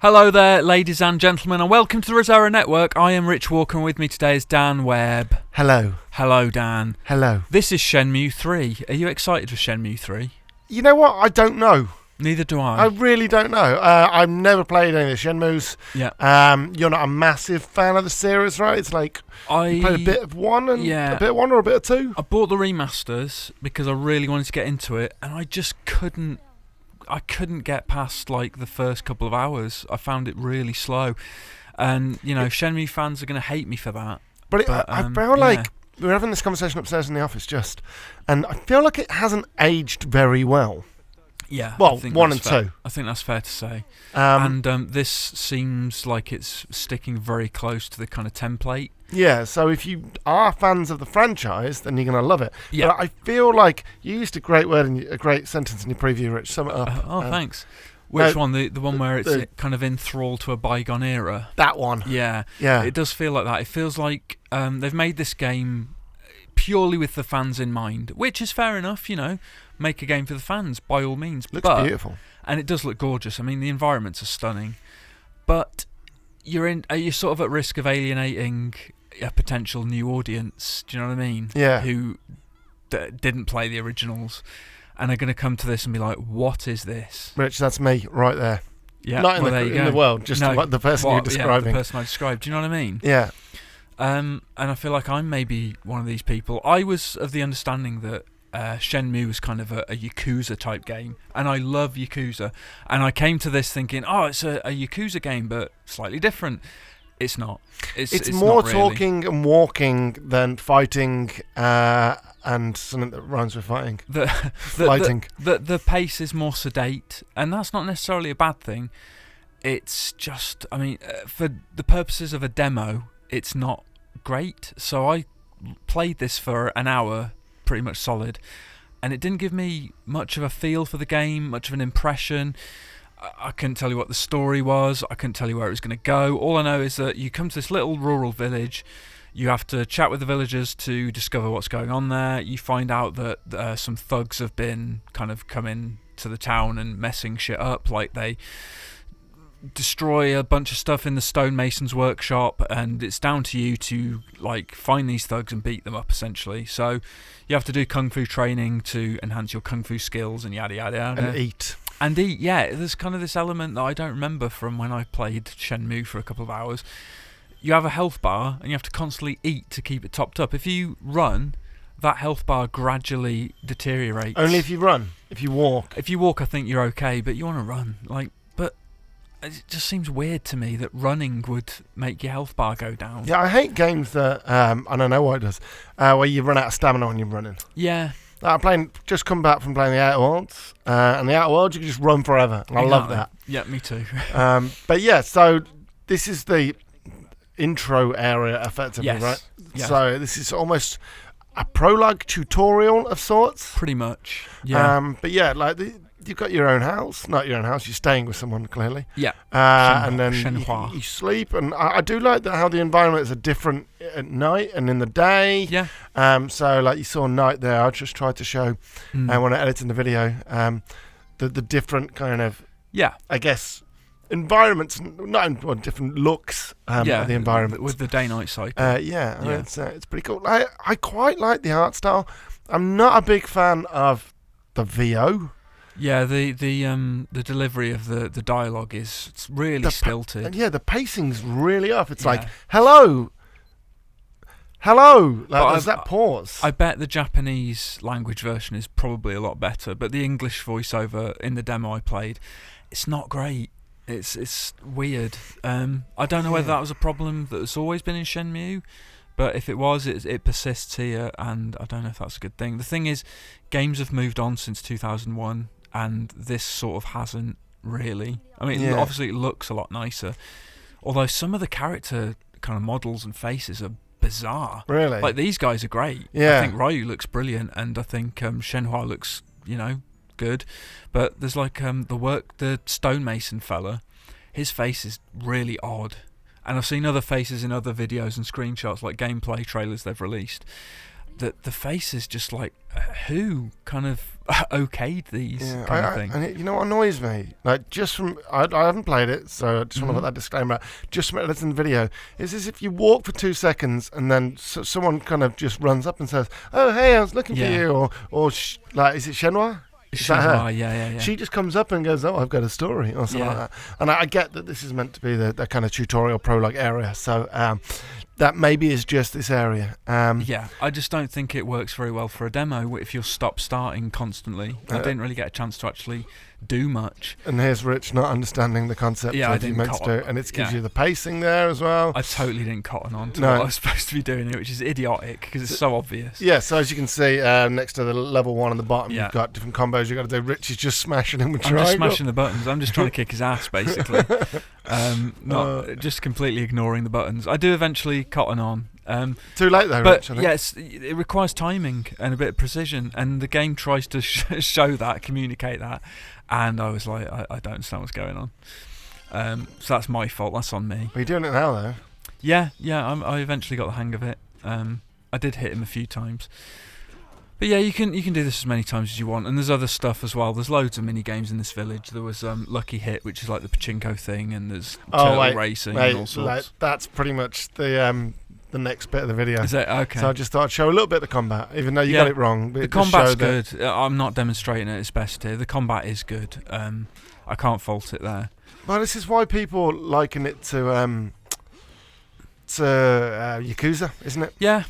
Hello there, ladies and gentlemen, and welcome to the Resero Network. I am Rich Walker, and with me today is Dan Webb. Hello. Hello, Dan. Hello. This is Shemnue 3. Are you excited for Shemnue 3? You know what? I don't know. Neither do I really don't know. I've never played any of the Shenmues. Yeah. You're not a massive fan of the series, right? It's like you played a bit of one and a bit of one or a bit of two. I bought the remasters because I really wanted to get into it, and I just couldn't. I couldn't get past like the first couple of hours. I found it really slow, and Shenmue fans are going to hate me for that. But I feel like we were having this conversation upstairs in the office and I feel like it hasn't aged very well. Yeah. Well, 1 and 2. I think that's fair to say. And this seems like it's sticking very close to the kind of template. Yeah, so if you are fans of the franchise, then you're going to love it. Yeah. But I feel like you used a great word and a great sentence in your preview, Rich. Sum it up. Thanks. Which one? The one where it's kind of enthralled to a bygone era? That one. Yeah. Yeah. It does feel like that. It feels like they've made this game purely with the fans in mind, which is fair enough, Make a game for the fans, by all means. Looks beautiful. And it does look gorgeous. I mean, the environments are stunning. But you're sort of at risk of alienating a potential new audience, do you know what I mean? Yeah. Who didn't play the originals and are going to come to this and be like, what is this? Rich, that's me right there. Yeah. Not in the world, just like the person you're describing. Yeah, the person I described. Do you know what I mean? Yeah. And I feel like I'm maybe one of these people. I was of the understanding that Shenmue was kind of a Yakuza type game, and I love Yakuza. And I came to this thinking, it's a Yakuza game, but slightly different. It's not. It's more not really. talking and walking than fighting, and something that rhymes with fighting. Fighting. The pace is more sedate, and that's not necessarily a bad thing. It's just, for the purposes of a demo, it's not great. So I played this for an hour, pretty much solid, and it didn't give me much of a feel for the game, much of an impression. I couldn't tell you what the story was. I couldn't tell you where it was going to go. All I know is that you come to this little rural village. You have to chat with the villagers to discover what's going on there. You find out that some thugs have been kind of coming to the town and messing shit up. Like they destroy a bunch of stuff in the stonemason's workshop, and it's down to you to like find these thugs and beat them up, essentially. So you have to do kung fu training to enhance your kung fu skills and yada yada yada. And eat, yeah. There's kind of this element that I don't remember from when I played Shenmue for a couple of hours. You have a health bar, and you have to constantly eat to keep it topped up. If you run, that health bar gradually deteriorates. Only if you run. If you walk. If you walk, I think you're okay, but you want to run. But it just seems weird to me that running would make your health bar go down. Yeah, I hate games that, I don't know why it does, where you run out of stamina when you're running. Yeah. Just come back from playing the Outer Worlds, and the Outer Worlds you can just run forever, and I love that. Yeah, me too. But yeah, so this is the intro area, effectively, right? Yes. So this is almost a prologue tutorial of sorts. Pretty much. Yeah. But yeah, like you've got your own house, not your own house. You're staying with someone, clearly. Yeah. And then you sleep, and I do like how the environments are different at night and in the day. Yeah. So like you saw night there. I just tried to show when I edited the video the different kind of I guess environments, different looks of the environment with the day-night cycle. It's pretty cool. I quite like the art style. I'm not a big fan of the VO. Yeah, the delivery of the dialogue it's really stilted. The pacing's really off. It's like, hello. Like, there's that pause. I bet the Japanese language version is probably a lot better, but the English voiceover in the demo I played, it's not great. It's weird. I don't know whether that was a problem that's always been in Shenmue, but if it was, it persists here, and I don't know if that's a good thing. The thing is, games have moved on since 2001, and this sort of hasn't really. I mean, obviously it looks a lot nicer, although some of the character kind of models and faces are bizarre. Really? Like, these guys are great. Yeah. I think Ryu looks brilliant, and I think Shenhua looks, good. But there's like the stonemason fella, his face is really odd. And I've seen other faces in other videos and screenshots, like gameplay trailers they've released. the face is just like, who kind of okayed these kind of things? And you know what annoys me? Like, just from I haven't played it, so I just want to put that disclaimer out. Just from editing the video, is as if you walk for 2 seconds and then someone kind of just runs up and says, "Oh, hey, I was looking for you," or like, is it Shemnue? Shemnue, yeah. She just comes up and goes, "Oh, I've got a story," or something like that. And I get that this is meant to be the kind of tutorial prologue area, so that maybe is just this area. I just don't think it works very well for a demo if you're starting constantly. I didn't really get a chance to actually do much. And here's Rich not understanding the concept of what you meant to do, and it gives you the pacing there as well. I totally didn't cotton on to what I was supposed to be doing here, which is idiotic because it's so obvious. Yeah, so as you can see, next to the level 1 on the bottom, you've got different combos you've got to do. Rich is just smashing him with triangle. I'm just smashing the buttons. I'm just trying to kick his ass, basically. Just completely ignoring the buttons. I do eventually cotton on. Too late though, but Rich, I think. Yes, it requires timing and a bit of precision, and the game tries to show that, communicate that, and I was like, I don't understand what's going on. So that's my fault. That's on me. Are you doing it now though? Yeah. I eventually got the hang of it. I did hit him a few times. But yeah, you can do this as many times as you want, and there's other stuff as well. There's loads of mini games in this village. There was Lucky Hit, which is like the Pachinko thing, and there's turtle racing and all sorts. Like, that's pretty much the next bit of the video. Is it? Okay. So I just thought I'd show a little bit of the combat, even though you got it wrong. The combat's good. I'm not demonstrating at its best here. The combat is good. I can't fault it there. Well, this is why people liken it to Yakuza, isn't it? Yeah.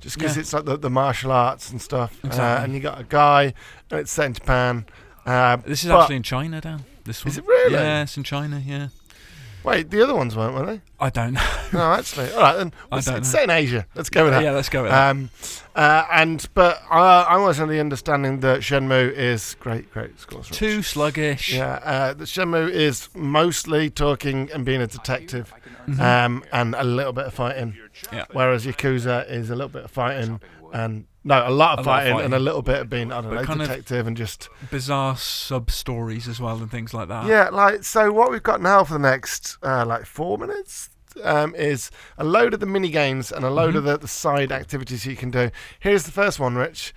Just because it's like the martial arts and stuff. Exactly. And you got a guy, and it's set in Japan. This is actually in China, Dan. This one. Is it really? Yeah, it's in China, yeah. Wait, the other ones weren't, were they? I don't know. No, actually. All right, then. It's set in Asia. Let's go with that. Yeah, let's go with that. But I was under the understanding that Shemnue is great scores. Too sluggish. Yeah, that Shemnue is mostly talking and being a detective, and a little bit of fighting. Yeah. Whereas Yakuza is a little bit of fighting and a lot of fighting and a little bit of being detective and just bizarre sub stories as well and things like that. Yeah, like so. What we've got now for the next 4 minutes is a load of the mini games and a load of the side activities you can do. Here's the first one, Rich,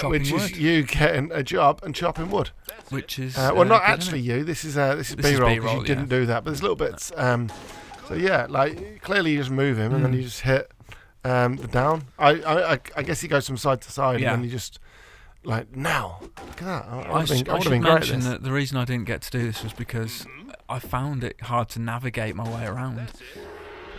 which is you getting a job and chopping wood. Which is well, not actually you. This is B-roll because you didn't do that. But there's little bits. So yeah, like clearly you just move him and then you just hit the down. I guess he goes from side to side and then you just like now. Look at that. I should mention that the reason I didn't get to do this was because I found it hard to navigate my way around.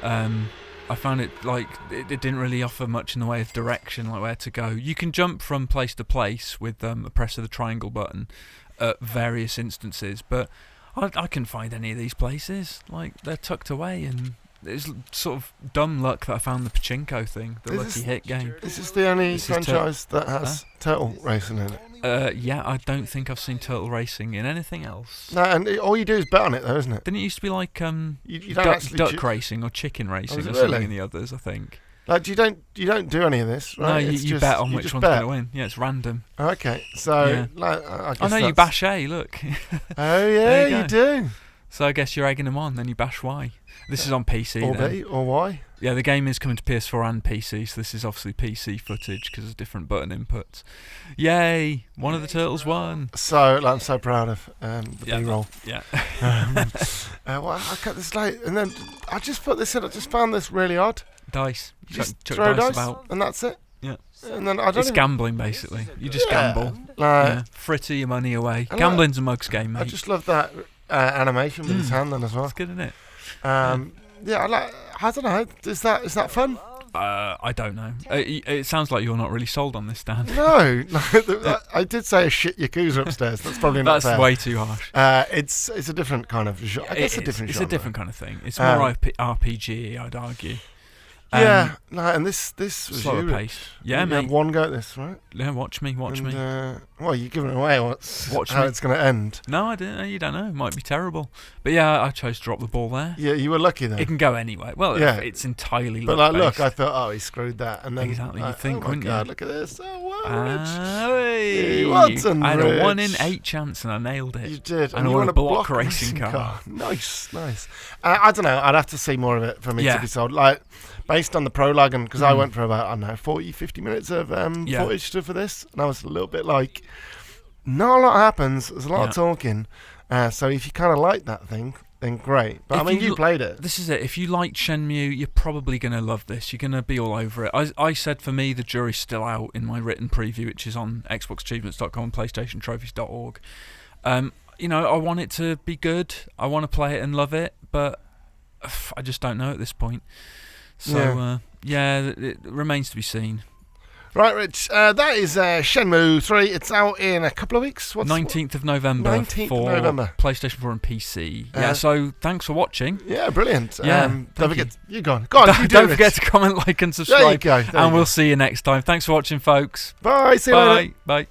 I found it like it didn't really offer much in the way of direction, like where to go. You can jump from place to place with a press of the triangle button at various instances, but I couldn't find any of these places. Like, they're tucked away, and it's sort of dumb luck that I found the Pachinko thing, the Lucky Hit game. This is the only franchise that has turtle racing in it. Yeah, I don't think I've seen turtle racing in anything else. No, and all you do is bet on it, though, isn't it? Didn't it used to be like you don't duck racing or chicken racing or something in the others, I think. Like, you don't do any of this, right? No, you bet on which one's going to win. Yeah, it's random. Okay, so like, I guess you bash A. Look. Oh yeah, you do. So I guess you're egging them on, then you bash Y. This is on PC. Or B or Y. Yeah, the game is coming to PS4 and PC, so this is obviously PC footage because there's different button inputs. Yay! One of the turtles won. So I'm so proud of the B-roll. Yeah. Well, I cut this late, and then I just put this in. I just found this really odd. Dice. You just throw dice about. And that's it. Yeah. And then it's gambling, basically. You just gamble. Fritter your money away. Gambling's a mug's game, mate. I just love that animation with his hand then as well. It's good, isn't it? I don't know. Is that fun? I don't know. It sounds like you're not really sold on this, Dan. No. I did say a shit Yakuza upstairs. That's probably not fair. That's way too harsh. It's a different kind of genre. I guess it's a different kind of thing. It's more RPG, I'd argue. And this was slower paced. Yeah, mate. You had one go at this, right? Yeah, watch me. Well, you're giving away how it's going to end. No, I didn't. You don't know. It might be terrible. But yeah, I chose to drop the ball there. Yeah, you were lucky though. It can go anyway. Well, it's entirely luck. But like, look, I thought, he screwed that, and then exactly. You think, wouldn't God, you? look at this. I had a 1 in 8 chance, and I nailed it. You did, and I won a block racing car. Nice. I don't know. I'd have to see more of it for me to be sold. Like, based on the prologue, and because I went for about, I don't know, 40, 50 minutes of footage for this, and I was a little bit like, not a lot happens, there's a lot of talking, so if you kind of like that thing, then great. But I mean, you played it. This is it. If you like Shenmue, you're probably going to love this. You're going to be all over it. I said for me, the jury's still out in my written preview, which is on xboxachievements.com and playstationtrophies.org. You know, I want it to be good. I want to play it and love it, but I just don't know at this point. So, it remains to be seen. Right, Rich. That is Shenmue 3. It's out in a couple of weeks. 19th of November 19th for of November. PlayStation 4 and PC. So thanks for watching. Yeah, brilliant. Don't forget. You go on. Go on. Don't forget to comment, like, and subscribe. There you go. And we'll see you next time. Thanks for watching, folks. Bye. See you later. Bye.